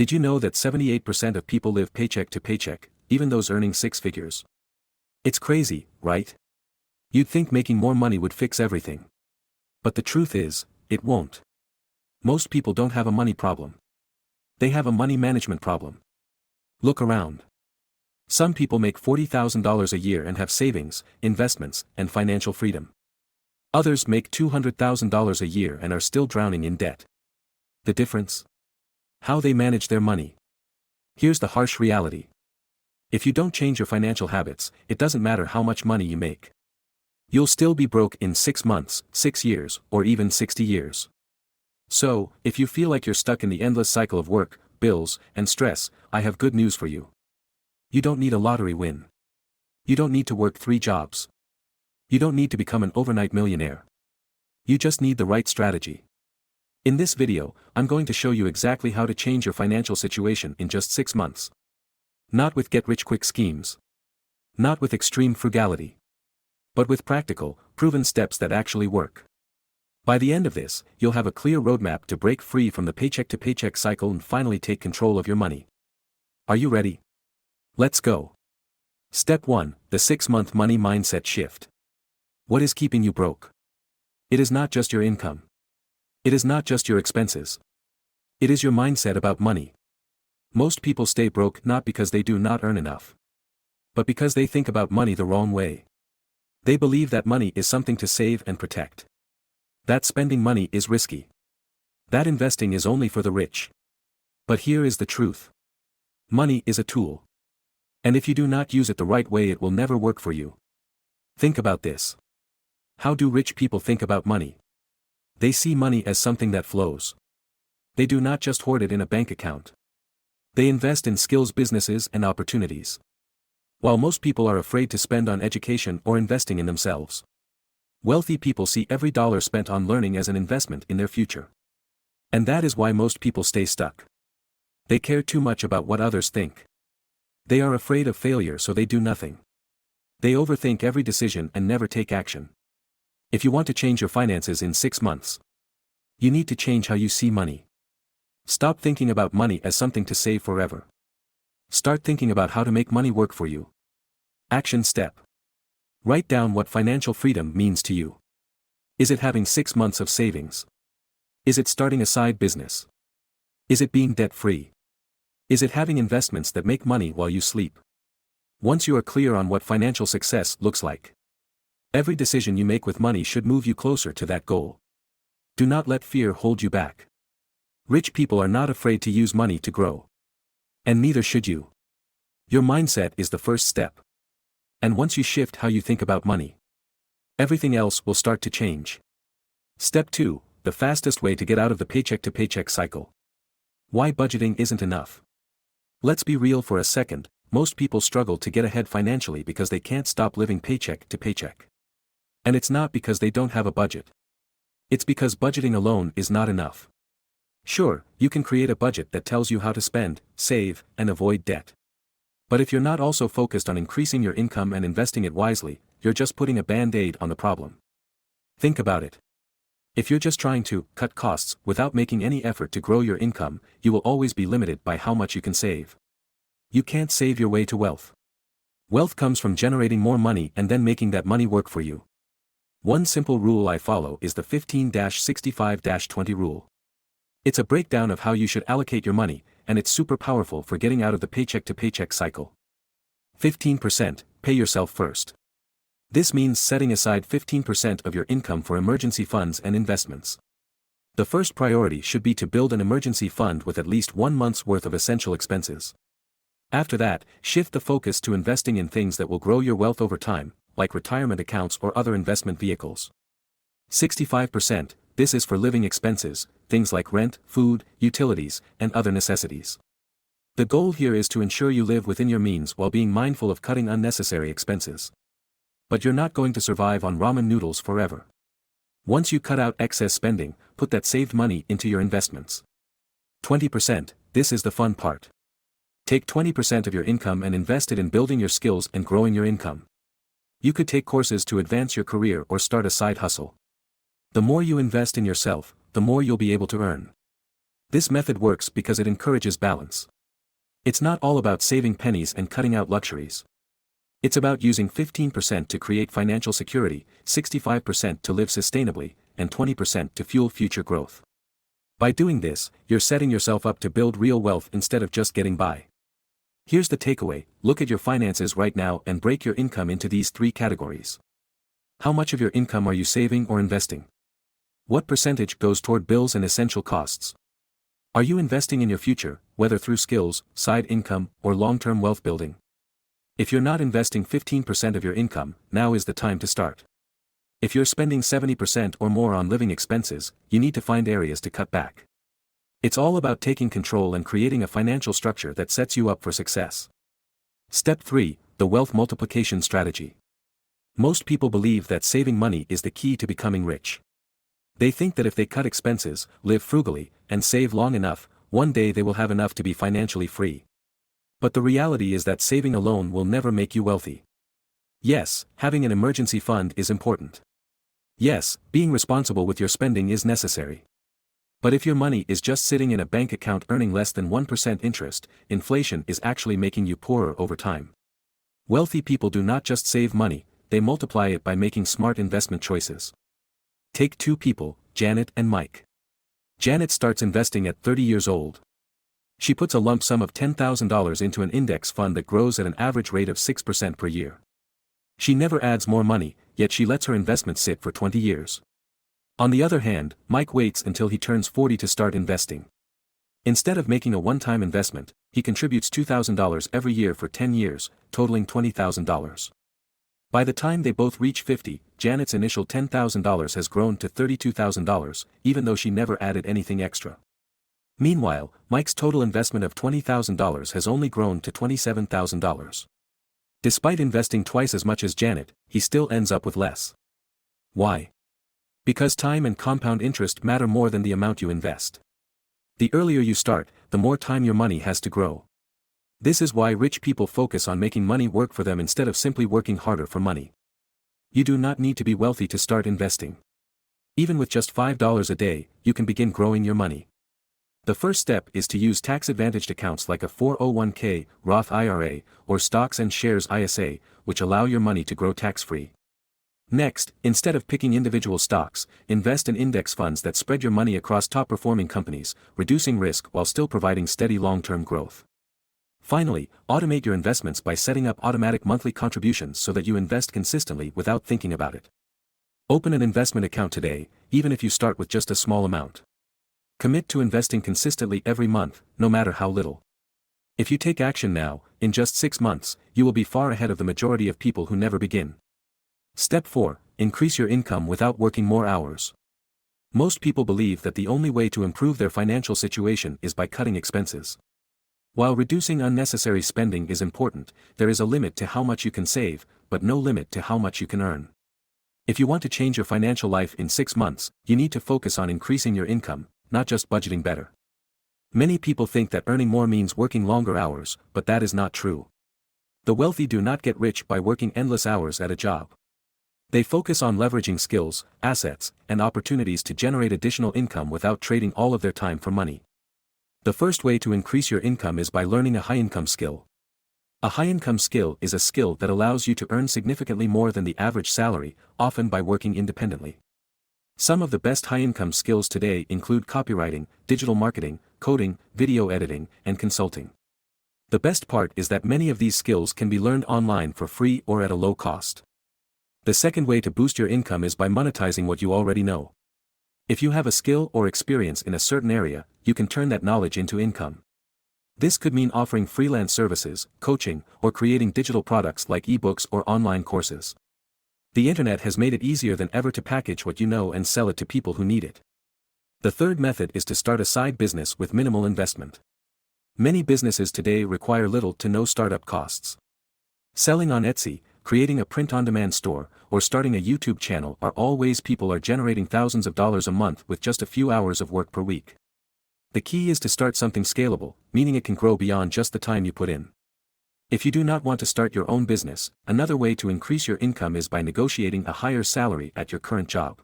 Did you know that 78% of people live paycheck to paycheck, even those earning six figures? It's crazy, right? You'd think making more money would fix everything. But the truth is, it won't. Most people don't have a money problem. They have a money management problem. Look around. Some people make $40,000 a year and have savings, investments, and financial freedom. Others make $200,000 a year and are still drowning in debt. The difference? How they manage their money. Here's the harsh reality. If you don't change your financial habits, it doesn't matter how much money you make. You'll still be broke in 6 months, 6 years, or even 60 years. So, if you feel like you're stuck in the endless cycle of work, bills, and stress, I have good news for you. You don't need a lottery win. You don't need to work 3 jobs. You don't need to become an overnight millionaire. You just need the right strategy. In this video, I'm going to show you exactly how to change your financial situation in just 6 months. Not with get-rich-quick schemes. Not with extreme frugality. But with practical, proven steps that actually work. By the end of this, you'll have a clear roadmap to break free from the paycheck-to-paycheck cycle and finally take control of your money. Are you ready? Let's go. Step 1, the 6-month money mindset shift. What is keeping you broke? It is not just your income. It is not just your expenses. It is your mindset about money. Most people stay broke not because they do not earn enough, but because they think about money the wrong way. They believe that money is something to save and protect. That spending money is risky. That investing is only for the rich. But here is the truth. Money is a tool. And if you do not use it the right way, it will never work for you. Think about this. How do rich people think about money? They see money as something that flows. They do not just hoard it in a bank account. They invest in skills, businesses, and opportunities. While most people are afraid to spend on education or investing in themselves, wealthy people see every dollar spent on learning as an investment in their future. And that is why most people stay stuck. They care too much about what others think. They are afraid of failure, so they do nothing. They overthink every decision and never take action. If you want to change your finances in 6 months, you need to change how you see money. Stop thinking about money as something to save forever. Start thinking about how to make money work for you. Action step. Write down what financial freedom means to you. Is it having 6 months of savings? Is it starting a side business? Is it being debt-free? Is it having investments that make money while you sleep? Once you are clear on what financial success looks like, every decision you make with money should move you closer to that goal. Do not let fear hold you back. Rich people are not afraid to use money to grow. And neither should you. Your mindset is the first step. And once you shift how you think about money, everything else will start to change. Step 2, the fastest way to get out of the paycheck-to-paycheck cycle. Why budgeting isn't enough. Let's be real for a second. Most people struggle to get ahead financially because they can't stop living paycheck to paycheck. And it's not because they don't have a budget. It's because budgeting alone is not enough. Sure, you can create a budget that tells you how to spend, save, and avoid debt. But if you're not also focused on increasing your income and investing it wisely, you're just putting a band-aid on the problem. Think about it. If you're just trying to cut costs without making any effort to grow your income, you will always be limited by how much you can save. You can't save your way to wealth. Wealth comes from generating more money and then making that money work for you. One simple rule I follow is the 15-65-20 rule. It's a breakdown of how you should allocate your money, and it's super powerful for getting out of the paycheck-to-paycheck cycle. 15%, pay yourself first. This means setting aside 15% of your income for emergency funds and investments. The first priority should be to build an emergency fund with at least 1 month's worth of essential expenses. After that, shift the focus to investing in things that will grow your wealth over time, like retirement accounts or other investment vehicles. 65%, this is for living expenses, things like rent, food, utilities, and other necessities. The goal here is to ensure you live within your means while being mindful of cutting unnecessary expenses. But you're not going to survive on ramen noodles forever. Once you cut out excess spending, put that saved money into your investments. 20%, this is the fun part. Take 20% of your income and invest it in building your skills and growing your income. You could take courses to advance your career or start a side hustle. The more you invest in yourself, the more you'll be able to earn. This method works because it encourages balance. It's not all about saving pennies and cutting out luxuries. It's about using 15% to create financial security, 65% to live sustainably, and 20% to fuel future growth. By doing this, you're setting yourself up to build real wealth instead of just getting by. Here's the takeaway: look at your finances right now and break your income into these 3 categories. How much of your income are you saving or investing? What percentage goes toward bills and essential costs? Are you investing in your future, whether through skills, side income, or long-term wealth building? If you're not investing 15% of your income, now is the time to start. If you're spending 70% or more on living expenses, you need to find areas to cut back. It's all about taking control and creating a financial structure that sets you up for success. Step 3, the wealth multiplication strategy. Most people believe that saving money is the key to becoming rich. They think that if they cut expenses, live frugally, and save long enough, one day they will have enough to be financially free. But the reality is that saving alone will never make you wealthy. Yes, having an emergency fund is important. Yes, being responsible with your spending is necessary. But if your money is just sitting in a bank account earning less than 1% interest, inflation is actually making you poorer over time. Wealthy people do not just save money, they multiply it by making smart investment choices. Take 2 people, Janet and Mike. Janet starts investing at 30 years old. She puts a lump sum of $10,000 into an index fund that grows at an average rate of 6% per year. She never adds more money, yet she lets her investment sit for 20 years. On the other hand, Mike waits until he turns 40 to start investing. Instead of making a one-time investment, he contributes $2,000 every year for 10 years, totaling $20,000. By the time they both reach 50, Janet's initial $10,000 has grown to $32,000, even though she never added anything extra. Meanwhile, Mike's total investment of $20,000 has only grown to $27,000. Despite investing twice as much as Janet, he still ends up with less. Why? Because time and compound interest matter more than the amount you invest. The earlier you start, the more time your money has to grow. This is why rich people focus on making money work for them instead of simply working harder for money. You do not need to be wealthy to start investing. Even with just $5 a day, you can begin growing your money. The first step is to use tax-advantaged accounts like a 401k, Roth IRA, or stocks and shares ISA, which allow your money to grow tax-free. Next, instead of picking individual stocks, invest in index funds that spread your money across top-performing companies, reducing risk while still providing steady long-term growth. Finally, automate your investments by setting up automatic monthly contributions so that you invest consistently without thinking about it. Open an investment account today, even if you start with just a small amount. Commit to investing consistently every month, no matter how little. If you take action now, in just 6 months, you will be far ahead of the majority of people who never begin. Step 4. Increase your income without working more hours. Most people believe that the only way to improve their financial situation is by cutting expenses. While reducing unnecessary spending is important, there is a limit to how much you can save, but no limit to how much you can earn. If you want to change your financial life in 6 months, you need to focus on increasing your income, not just budgeting better. Many people think that earning more means working longer hours, but that is not true. The wealthy do not get rich by working endless hours at a job. They focus on leveraging skills, assets, and opportunities to generate additional income without trading all of their time for money. The first way to increase your income is by learning a high-income skill. A high-income skill is a skill that allows you to earn significantly more than the average salary, often by working independently. Some of the best high-income skills today include copywriting, digital marketing, coding, video editing, and consulting. The best part is that many of these skills can be learned online for free or at a low cost. The second way to boost your income is by monetizing what you already know. If you have a skill or experience in a certain area, you can turn that knowledge into income. This could mean offering freelance services, coaching, or creating digital products like ebooks or online courses. The internet has made it easier than ever to package what you know and sell it to people who need it. The third method is to start a side business with minimal investment. Many businesses today require little to no startup costs. Selling on Etsy, creating a print-on-demand store, or starting a YouTube channel are all ways people are generating thousands of dollars a month with just a few hours of work per week. The key is to start something scalable, meaning it can grow beyond just the time you put in. If you do not want to start your own business, another way to increase your income is by negotiating a higher salary at your current job.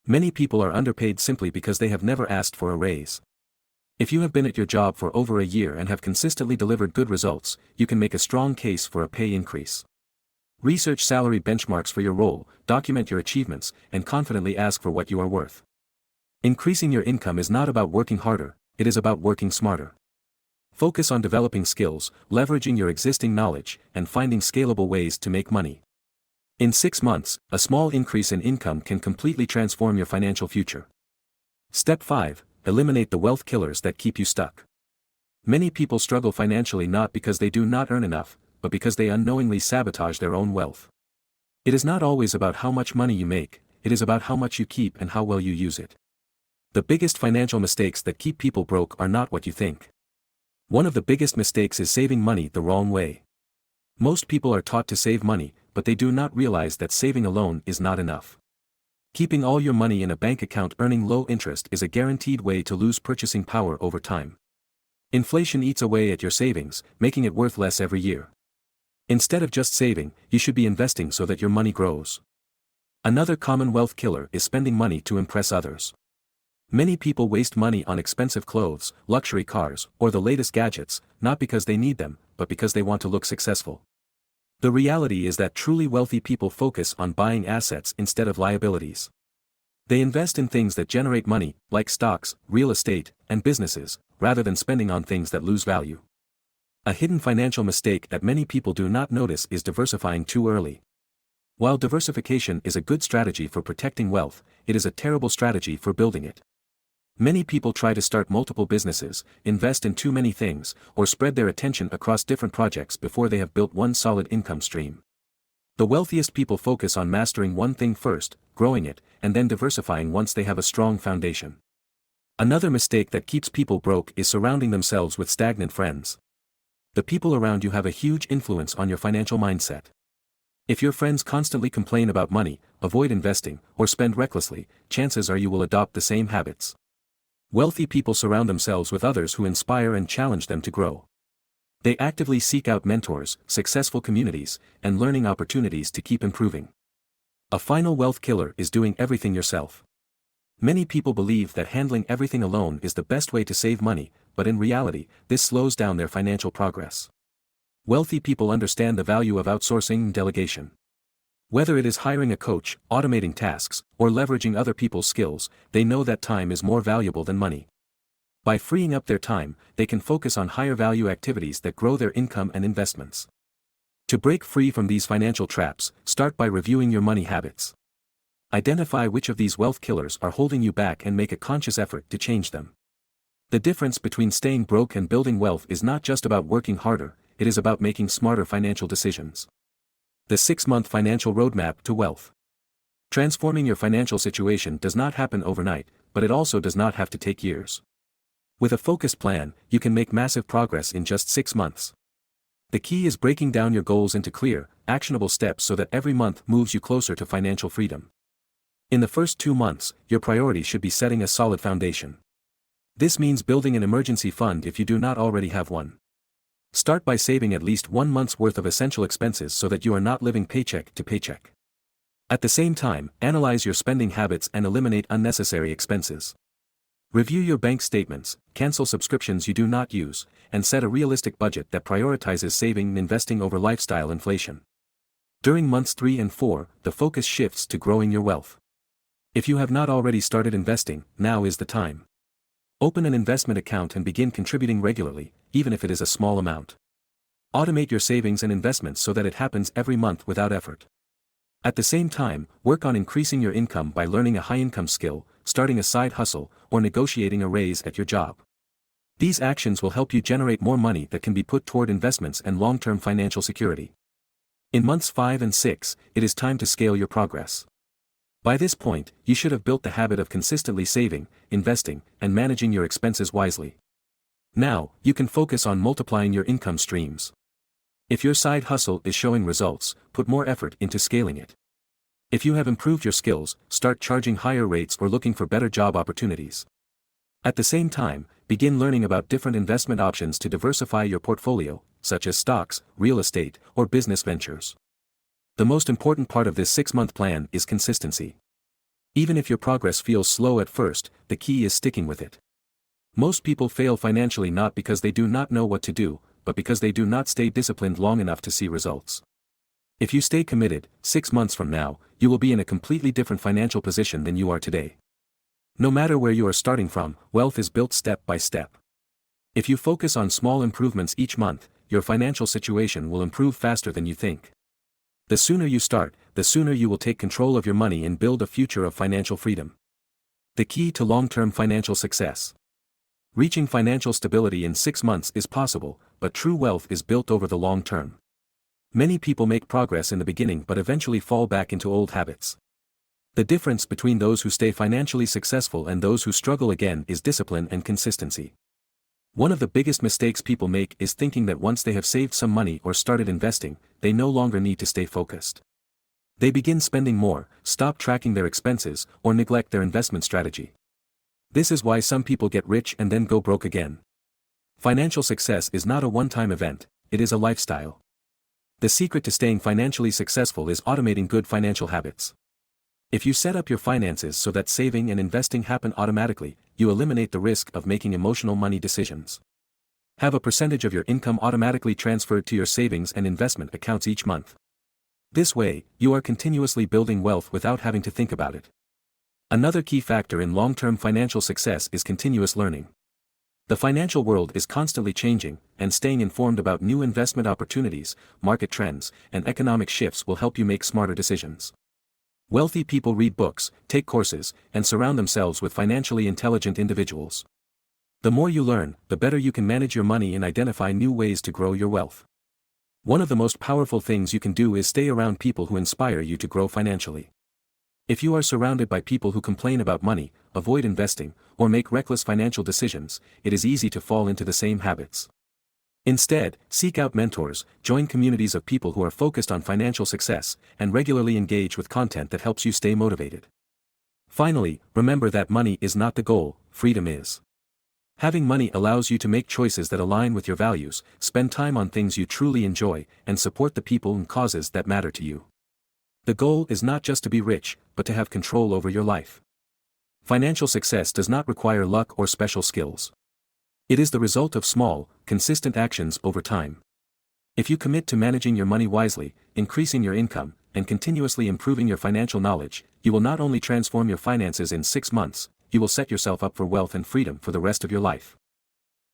Many people are underpaid simply because they have never asked for a raise. If you have been at your job for over a year and have consistently delivered good results, you can make a strong case for a pay increase. Research salary benchmarks for your role, document your achievements, and confidently ask for what you are worth. Increasing your income is not about working harder, it is about working smarter. Focus on developing skills, leveraging your existing knowledge, and finding scalable ways to make money. In 6 months, a small increase in income can completely transform your financial future. Step 5. Eliminate the wealth killers that keep you stuck. Many people struggle financially not because they do not earn enough, but because they unknowingly sabotage their own wealth. It is not always about how much money you make, it is about how much you keep and how well you use it. The biggest financial mistakes that keep people broke are not what you think. One of the biggest mistakes is saving money the wrong way. Most people are taught to save money, but they do not realize that saving alone is not enough. Keeping all your money in a bank account earning low interest is a guaranteed way to lose purchasing power over time. Inflation eats away at your savings, making it worth less every year. Instead of just saving, you should be investing so that your money grows. Another common wealth killer is spending money to impress others. Many people waste money on expensive clothes, luxury cars, or the latest gadgets, not because they need them, but because they want to look successful. The reality is that truly wealthy people focus on buying assets instead of liabilities. They invest in things that generate money, like stocks, real estate, and businesses, rather than spending on things that lose value. A hidden financial mistake that many people do not notice is diversifying too early. While diversification is a good strategy for protecting wealth, it is a terrible strategy for building it. Many people try to start multiple businesses, invest in too many things, or spread their attention across different projects before they have built one solid income stream. The wealthiest people focus on mastering one thing first, growing it, and then diversifying once they have a strong foundation. Another mistake that keeps people broke is surrounding themselves with stagnant friends. The people around you have a huge influence on your financial mindset. If your friends constantly complain about money, avoid investing, or spend recklessly, chances are you will adopt the same habits. Wealthy people surround themselves with others who inspire and challenge them to grow. They actively seek out mentors, successful communities, and learning opportunities to keep improving. A final wealth killer is doing everything yourself. Many people believe that handling everything alone is the best way to save money, but in reality, this slows down their financial progress. Wealthy people understand the value of outsourcing and delegation. Whether it is hiring a coach, automating tasks, or leveraging other people's skills, they know that time is more valuable than money. By freeing up their time, they can focus on higher value activities that grow their income and investments. To break free from these financial traps, start by reviewing your money habits. Identify which of these wealth killers are holding you back and make a conscious effort to change them. The difference between staying broke and building wealth is not just about working harder, it is about making smarter financial decisions. The 6-month financial roadmap to wealth. Transforming your financial situation does not happen overnight, but it also does not have to take years. With a focused plan, you can make massive progress in just 6 months. The key is breaking down your goals into clear, actionable steps so that every month moves you closer to financial freedom. In the first 2 months, your priority should be setting a solid foundation. This means building an emergency fund if you do not already have one. Start by saving at least 1 month's worth of essential expenses so that you are not living paycheck to paycheck. At the same time, analyze your spending habits and eliminate unnecessary expenses. Review your bank statements, cancel subscriptions you do not use, and set a realistic budget that prioritizes saving and investing over lifestyle inflation. During months 3 and 4, the focus shifts to growing your wealth. If you have not already started investing, now is the time. Open an investment account and begin contributing regularly, even if it is a small amount. Automate your savings and investments so that it happens every month without effort. At the same time, work on increasing your income by learning a high-income skill, starting a side hustle, or negotiating a raise at your job. These actions will help you generate more money that can be put toward investments and long-term financial security. In months 5 and 6, it is time to scale your progress. By this point, you should have built the habit of consistently saving, investing, and managing your expenses wisely. Now, you can focus on multiplying your income streams. If your side hustle is showing results, put more effort into scaling it. If you have improved your skills, start charging higher rates or looking for better job opportunities. At the same time, begin learning about different investment options to diversify your portfolio, such as stocks, real estate, or business ventures. The most important part of this 6-month plan is consistency. Even if your progress feels slow at first, the key is sticking with it. Most people fail financially not because they do not know what to do, but because they do not stay disciplined long enough to see results. If you stay committed, 6 months from now, you will be in a completely different financial position than you are today. No matter where you are starting from, wealth is built step by step. If you focus on small improvements each month, your financial situation will improve faster than you think. The sooner you start, the sooner you will take control of your money and build a future of financial freedom. The key to long-term financial success. Reaching financial stability in 6 months is possible, but true wealth is built over the long term. Many people make progress in the beginning but eventually fall back into old habits. The difference between those who stay financially successful and those who struggle again is discipline and consistency. One of the biggest mistakes people make is thinking that once they have saved some money or started investing, they no longer need to stay focused. They begin spending more, stop tracking their expenses, or neglect their investment strategy. This is why some people get rich and then go broke again. Financial success is not a one-time event, it is a lifestyle. The secret to staying financially successful is automating good financial habits. If you set up your finances so that saving and investing happen automatically, you eliminate the risk of making emotional money decisions. Have a percentage of your income automatically transferred to your savings and investment accounts each month. This way, you are continuously building wealth without having to think about it. Another key factor in long-term financial success is continuous learning. The financial world is constantly changing, and staying informed about new investment opportunities, market trends, and economic shifts will help you make smarter decisions. Wealthy people read books, take courses, and surround themselves with financially intelligent individuals. The more you learn, the better you can manage your money and identify new ways to grow your wealth. One of the most powerful things you can do is stay around people who inspire you to grow financially. If you are surrounded by people who complain about money, avoid investing, or make reckless financial decisions, it is easy to fall into the same habits. Instead, seek out mentors, join communities of people who are focused on financial success, and regularly engage with content that helps you stay motivated. Finally, remember that money is not the goal, freedom is. Having money allows you to make choices that align with your values, spend time on things you truly enjoy, and support the people and causes that matter to you. The goal is not just to be rich, but to have control over your life. Financial success does not require luck or special skills. It is the result of small, consistent actions over time. If you commit to managing your money wisely, increasing your income, and continuously improving your financial knowledge, you will not only transform your finances in 6 months, you will set yourself up for wealth and freedom for the rest of your life.